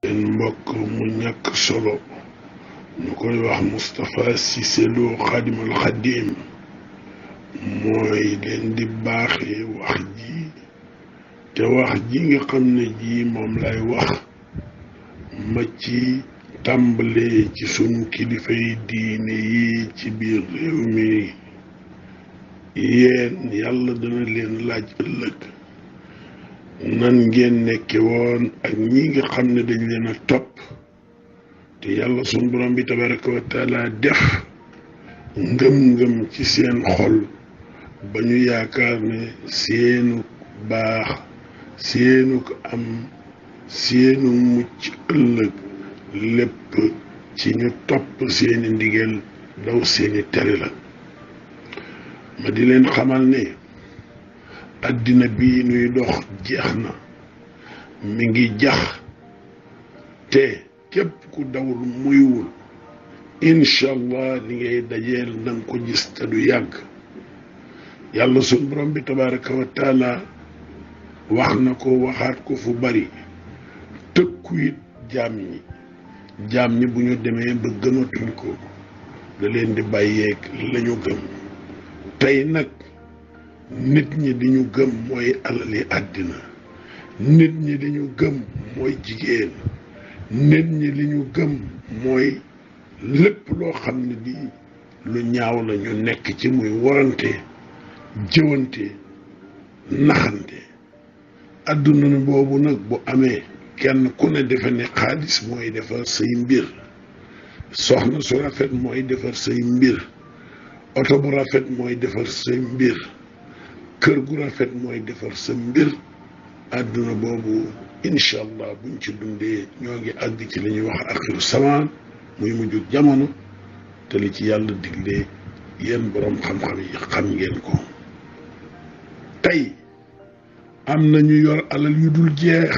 seen mbokk mu ñàkk solo ñu koy wax Moustapha Cissé Lo Xaadimul Xaadim mooy leen di baaxee wax ji te wax ji nga xam ne ji moom lay wax ma ci tàmbalee ci sunu kilifay diine yi ci biir réew mi yéen yàlla dana leen laaj ëllëg nan ngeen nekke woon ak ñi nga xam ne dañ leen a topp te yàlla sunu borom bi tabaraka wa taala def ngëm-ngëm ci seen xol ba ñu yaakaar ne seenu baax seenu ko am seenu mucc ëllëg lépp ci ñu topp seeni ndigal daw seeni tere la ma di leen xamal ne àddina bii nuy dox jeex na mi ngi jax te képp ku dawul muyuwul incha allah li ngay dajeel nanga ko gis te du yàgg yàlla sunu borom bi tabaraka wa taala wax na ko waxaat ko fu bari tëkku it jaam ñi bu ñu demee ba gëmatuñ ko da leen di bàyyeeg lañu gëm tey nag nit ñi di ñu gëm mooy alali àddina nit ñi di ñu gëm mooy jigéen nit ñi li ñu gëm mooy lépp loo xam ne di lu ñaaw la ñu nekk ci muy warante jëwante naxante àdduna boobu nag bu amee kenn ku ne defe ne xaalis mooy defar say mbir soxna su rafet mooy defar say mbir oto bu rafet mooy defar say mbir kër gu rafet mooy defar sa mbir àdduna boobu incha allah buñ ci dundee ñoo ngi àgg ci li ñuy wax axiru samaan muy mujjug jamono te li ci yàlla diglee yéen boroom xam-xam yi xam ngeen ko tey am na ñu yor alal yu dul jeex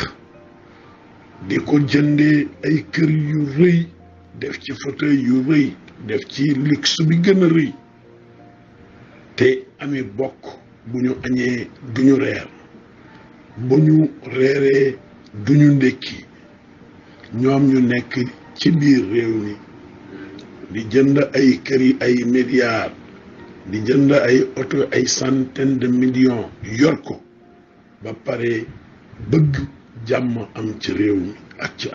di ko jëndee ay kër yu rëy def ci fauteuil yu rëy def ci luxe bi gën a rëy te ami bokk bu ñu añee duñu reer bu ñu reeree duñu ndékki ñoom ñu nekk ci biir réew mi di jënd ay kër yi ay milliards di jënd ay oto ay centaine de millions yor ko ba pare bëgg jàmm am ci réew mi ak ci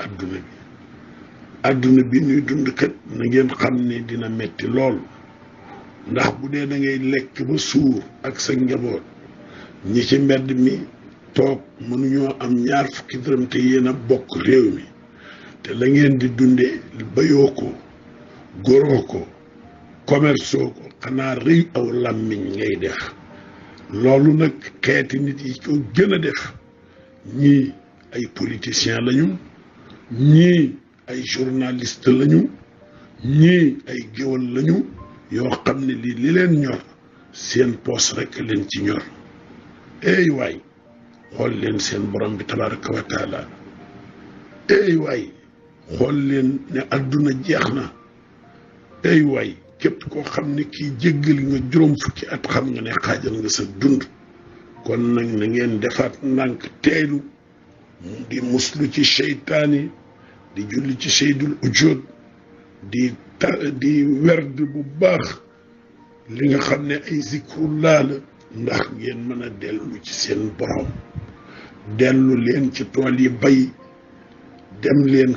àdduna bi ñuy dund kat na ngeen xam ne dina metti lool ndax bu dee da ngay lekk ba suur ak sa njaboot ñi ci mbedd mi toog mënuñoo am ñaar fukki dërëm te yéen a bokk réew mi te la ngeen di dundee bayoo ko goroo ko commerceoo ko xanaa rëy aw làmmiñ ngay def loolu nag xeeti nit yi ko gën a def ñii ay politiciens lañu ñii ay journaliste lañu ñii ay géwal lañu yoo xam ne li leen ñor seen poos rekk leen ci ñor ey waay xool leen seen borom bi tabaraka wa taala ey waay xool leen ne àdduna jeex na ey waay képp koo xam ne kii jéggali nga juróom fukki at xam nga ne xaajal nga sa dund kon nag na ngeen defaat ndànk teelu di muslu ci seytaani di julli ci seydul ujood di werd bu baax li nga xam ne ay zikrullah la ndax ngeen mën a dellu ci seen borom dellu leen ci tool yi bay dem leen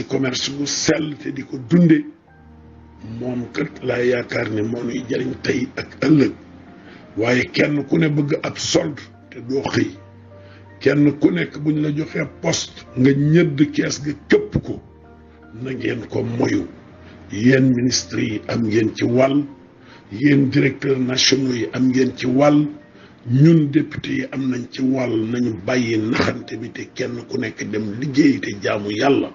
commerce bu sell te di ko dunde moom kat laa yaakaar ne moo nuy jariñ tey ak ëllëg waaye kenn ku ne bëgg ab solde te doo xëy kenn ku nekk buñ la joxee poste nga ñëdd kees ga këpp ko na ngeen ko moyu yéen ministre yi am ngeen ci wàll yéen directeurs nationaux yi am ngeen ci wàll ñun député yi am nañ ci wàll nañu bàyyi naxante bi te kenn ku nekk dem liggéey te jaamu yàlla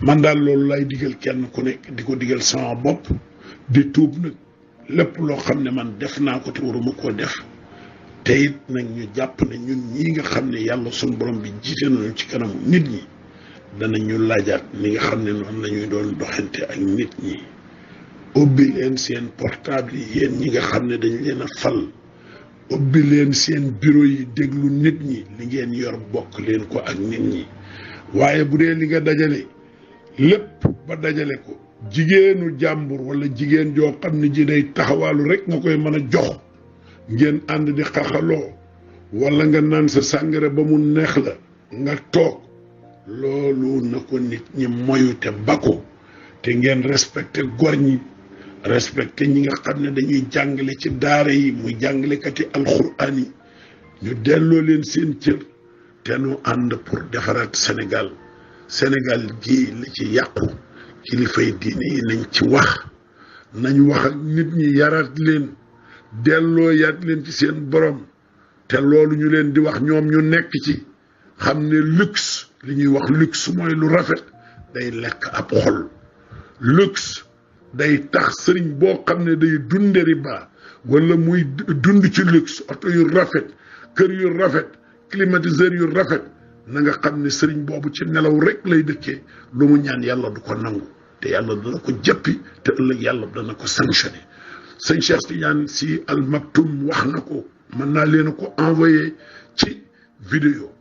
man daal loolu lay digal kenn ku nekk di ko digal sama bopp di tuub nag lépp loo xam ne man def naa ko te waruma koo def te it nag ñu jàpp ne ñun ñii nga xam ne yàlla sunu borom bi jiite nañu ci kanamu nit ñi danañu laajaat ni nga xam ne noonu la ñuy doon doxante ak nit ñi ubbi leen seen portable yi yéen ñi nga xam ne dañ leen a fal ubbi leen seen bureau yi déglu nit ñi li ngeen yor bokk leen ko ak nit ñi waaye bu dee li nga dajale lépp ba dajale ko jigéenu jàmbur wala jigéen joo xam ne ji day taxawaalu rek nga koy mën a jox ngeen ànd di xaxaloo wala nga naan sa sàngara ba mu neex la nga toog loolu na ko nit ñi moyu te ba ko te ngeen respecté gor ñi respecté ñi nga xam ne dañuy jàngale ci daara yi muy jàngalekati alxuraan yi ñu delloo leen seen cër te nu ànd pour defaraat Sénégal gi li ci yàqu kilifay diine yi nañ ci wax nañ wax ak nit ñi yaraat leen delloo yaat leen ci seen borom te loolu ñu leen di wax ñoom ñu nekk ci xam ne luxe li ñuy wax luxe mooy lu rafet day lekk ab xol luxe day tax sëriñ boo xam ne day dunde riba wala muy dund ci luxe oto yu rafet kër yu rafet climatiseur yu rafet na nga xam ne sëriñ boobu ci nelaw rek lay dëkkee lu mu ñaan yàlla du ko nangu te yàlla dana ko jëppi te ëllëg yàlla dana ko sanctionné sëñ Cheikh Tidiane Sy Al Maktoum wax na ko mën naa leen ko envoyé ci vidéo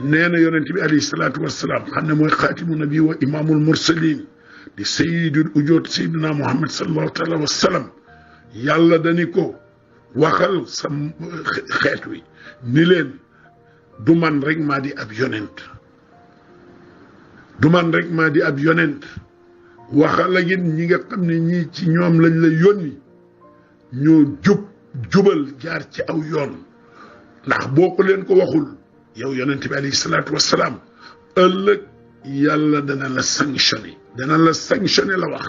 nee na yonent bi alayhi salaatu wassalaam xam ne mooy xaatimu nabi wa imaamul mursalin di sayyidul ujoot sayyidina Muhammad sallallahu taala wa sallam yàlla dani ko waxal sa xeet wi ni leen du man rek maa di ab yonent du man rek maa di ab yonent waxal ak ñi nga xam ne ñii ci ñoom lañ la yónni ñoo jubal jaar ci aw yoon ndax boo ko leen ko waxul yow yonent bi alayhi salaatu wassalaam ëllëg yàlla dana la sanctionné la wax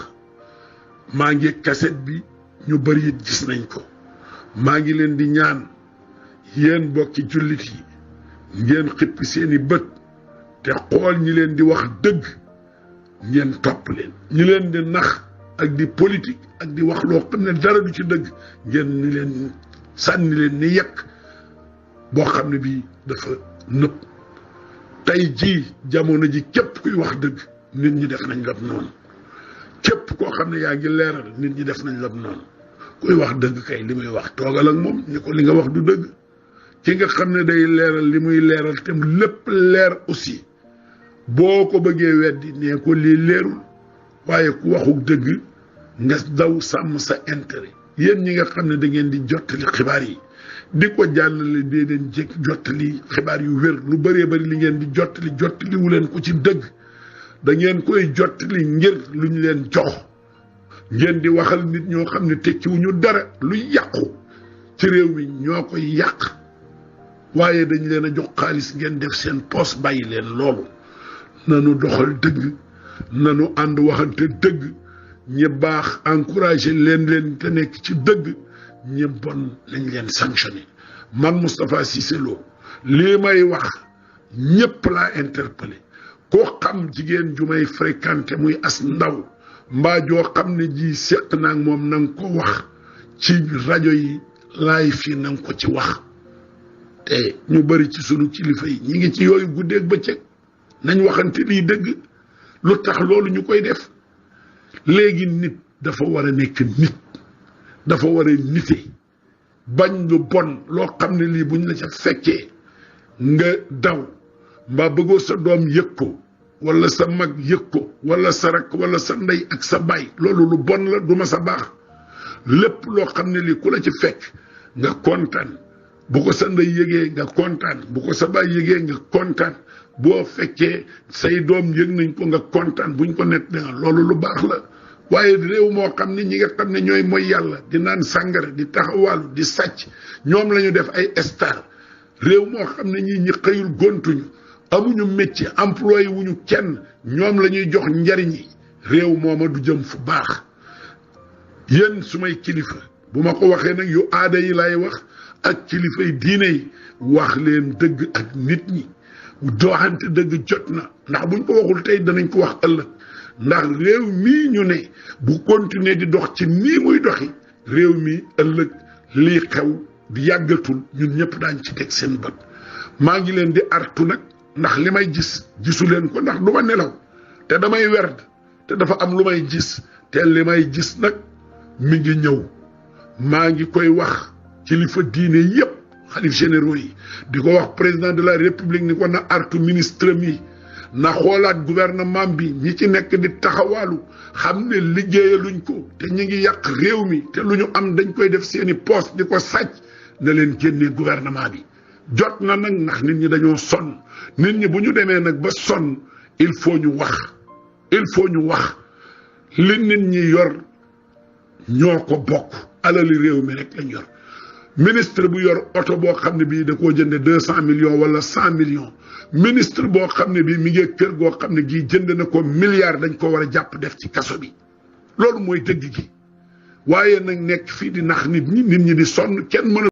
maa ngi kaset bi ñu bari it gis nañ ko maa ngi leen di ñaan yéen bokki jullit yi ngeen xippi seeni bët te xool ñi leen di wax dëgg ngeen topp leen ñi leen di nax ak di politique ak di wax loo xam ne dara du ci dëgg ngeen ni leen sànni leen ni yekk boo xam ne bii dafa nëpp tey jii jamono ji képp kuy wax dëgg nit ñi def nañ lab noonu képp koo xam ne yaa ngi leeral nit ñi def nañ lab noonu kuy wax dëgg kay li muy wax toogal ak moom ni ko li nga wax du dëgg ki nga xam ne day leeral li muy leeral te lépp leer aussi boo ko bëggee weddi nee ko lii leerul waaye ku waxuk dëgg nga daw sàmm sa intérêt yéen ñi nga xam ne da ngeen di jottali xibaar yi di ko jàllale dee leen jëkk jottali xibaar yu wér lu bëree bëri li ngeen di jottali wu leen ko ci dëgg da ngeen koy jottali ngir lu ñu leen jox ngeen di waxal nit ñoo xam ne tekkiwuñu dara lu yàqu ci réew mi ñoo koy yàq waaye dañ leen a jox xaalis ngeen def seen poos bàyyi leen loolu nanu doxal dëgg nanu ànd waxante dëgg ñi baax encouragé leen te nekk ci dëgg ñi bon lañ leen sanctionné man Moustapha Cissé Lo lii may wax ñëpp laa interpellé koo xam jigéen ju may fréquenté muy as ndaw mbaa joo xam ne ji séq naa ak moom na nga ko wax ci rajo yi laay fii na nga ko ci wax te ñu bari ci sunu kilifa yi ñi ngi ci yooyu guddeeg bëccëg nañ waxante lii dëgg lu tax loolu ñu koy def léegi nit dafa war a nekk nit dafa war a nite bañ lu bon loo xam ne lii buñ la ca fekkee nga daw mbaa bëggoo sa doom yëg ko wala sa mag yëg ko wala sa rakk wala sa ndey ak sa baay loolu lu bon la du ma sa baax lépp loo xam ne lii ku la ci fekk nga kontaan bu ko sa ndey yëgee nga kontaan bu ko sa baay yëgee nga kontaan boo fekkee say doom yëg nañ ko nga kontaan buñ ko net nga loolu lu baax la waaye réew moo xam ne ñi nga xam ne ñooy mooy yàlla di naan sàngara di taxawaalu di sàcc ñoom la ñu def ay star réew moo xam ne ñi xëyul gontuñu amuñu métier employé wuñu kenn ñoom la ñuy jox njariñ yi réew mooma du jëm fu baax yéen su may kilifa bu ma ko waxee nag yu aada yi lay wax ak kilifay diine yi wax leen dëgg ak nit ñi doxante dëgg jot na ndax buñ ko waxul tey danañ ko wax ëllëg ndax réew mii ñu ne bu continuer di dox ci nii muy doxi réew mi ëllëg lii xew di yàggatul ñun ñëpp daañ ci teg seen bët maa ngi leen di artu nag ndax li may gis gisu leen ko ndax du ma nelaw te damay werd te dafa am lu may gis te li may gis nag mi ngi ñëw maa ngi koy wax kilifa diine yépp xalif généraux yi di ko wax président de la république ni ko na artu ministre mi na xoolaat gouvernement bi ñi ci nekk di taxawaalu xam ne liggéeyaluñ ko te ñi ngi yàq réew mi te lu ñu am dañ koy def seeni poste di ko sàcc na leen génnee gouvernement bi jot na nag ndax nit ñi dañoo sonn nit ñi bu ñu demee nag ba sonn il faut ñu wax li nit ñi yor ñoo ko bokk alali réew mi rek lañ yor ministre bu yor oto boo xam ne bii da koo jënde 200 millions wala 100 millions ministre boo xam ne bii mi ngi kër goo xam ne gii jënd na ko milliard dañ ko war a jàpp def ci kaso bi loolu mooy dëgg gi waaye nag nekk fii di nax nit ñi di sonn kenn mën